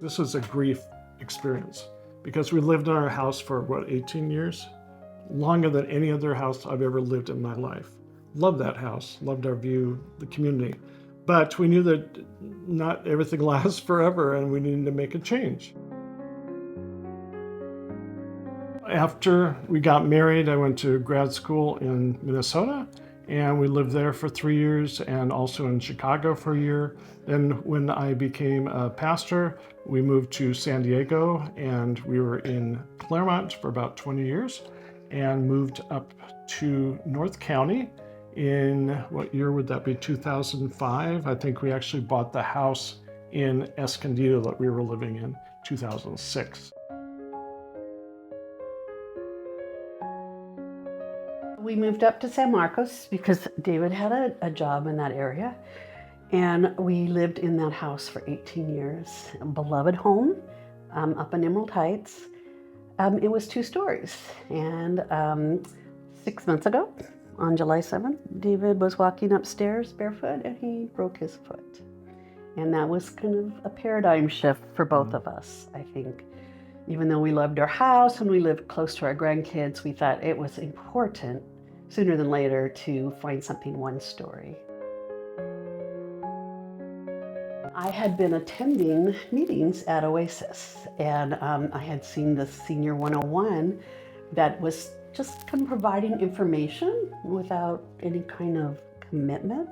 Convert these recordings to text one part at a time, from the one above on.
This was a grief experience because we lived in our house for 18 years? Longer than any other house I've ever lived in my life. Loved that house, loved our view, the community. But we knew that not everything lasts forever and we needed to make a change. After we got married, I went to grad school in Minnesota, and we lived there for 3 years and also in Chicago for a year. Then when I became a pastor, we moved to San Diego, and we were in Claremont for about 20 years and moved up to North County in, what year would that be, 2005? I think we actually bought the house in Escondido that we were living in 2006. We moved up to San Marcos because David had a job in that area, and we lived in that house for 18 years. A beloved home up in Emerald Heights. It was 2 stories, and 6 months ago, on July 7th, David was walking upstairs barefoot and he broke his foot. And that was kind of a paradigm shift for both of us, I think. Even though we loved our house and we lived close to our grandkids, we thought it was important sooner than later to find something 1 story. I had been attending meetings at Oasis, and I had seen the Senior 101 that was just kind of providing information without any kind of commitment.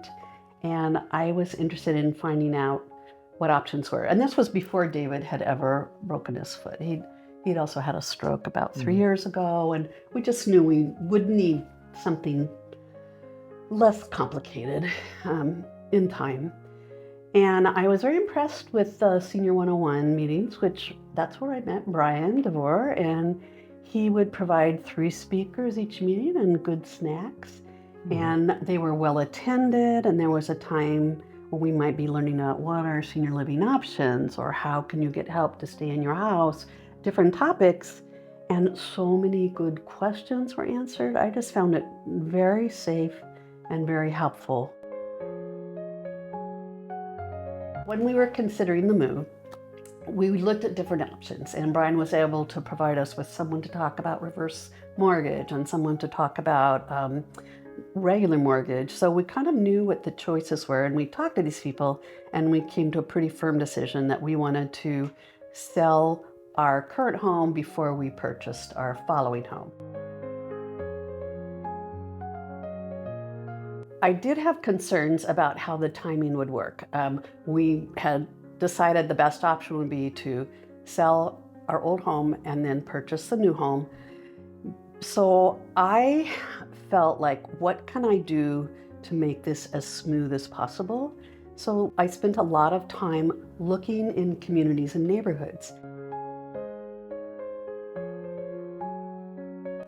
And I was interested in finding out what options were. And this was before David had ever broken his foot. He'd also had a stroke about 3 years ago, and we just knew we would need something less complicated in time. And I was very impressed with the Senior 101 meetings, which that's where I met Bryan Devore, and he would provide 3 speakers each meeting and good snacks. And they were well attended, and there was a time when we might be learning about what are senior living options, or how can you get help to stay in your house, different topics. And so many good questions were answered. I just found it very safe and very helpful. When we were considering the move, we looked at different options, and Bryan was able to provide us with someone to talk about reverse mortgage and someone to talk about regular mortgage. So we kind of knew what the choices were, and we talked to these people, and we came to a pretty firm decision that we wanted to sell our current home before we purchased our following home. I did have concerns about how the timing would work. We had decided the best option would be to sell our old home and then purchase the new home. So I felt like, what can I do to make this as smooth as possible? So I spent a lot of time looking in communities and neighborhoods.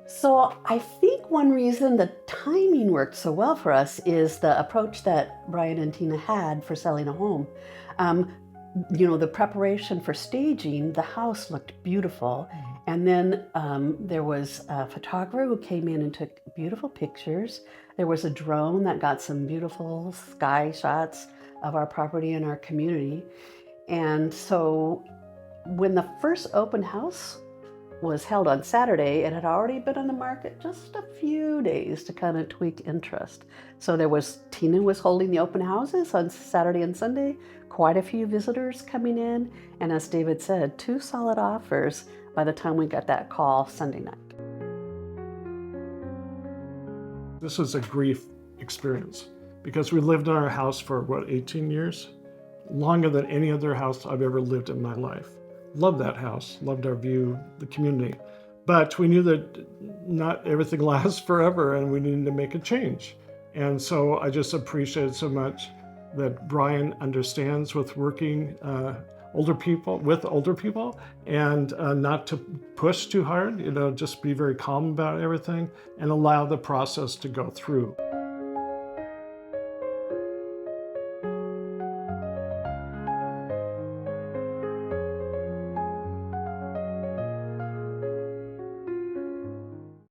So I think one reason the timing worked so well for us is the approach that Bryan and Tina had for selling a home. The preparation for staging, the house looked beautiful. And then there was a photographer who came in and took beautiful pictures. There was a drone that got some beautiful sky shots of our property and our community. And so when the first open house was held on Saturday, it had already been on the market just a few days to kind of tweak interest. So Tina was holding the open houses on Saturday and Sunday, quite a few visitors coming in, and as David said, 2 solid offers by the time we got that call Sunday night. This was a grief experience because we lived in our house for 18 years? Longer than any other house I've ever lived in my life. Loved that house, loved our view, the community. But we knew that not everything lasts forever and we needed to make a change. And so I just appreciate so much that Bryan understands with working with older people and not to push too hard, just be very calm about everything and allow the process to go through.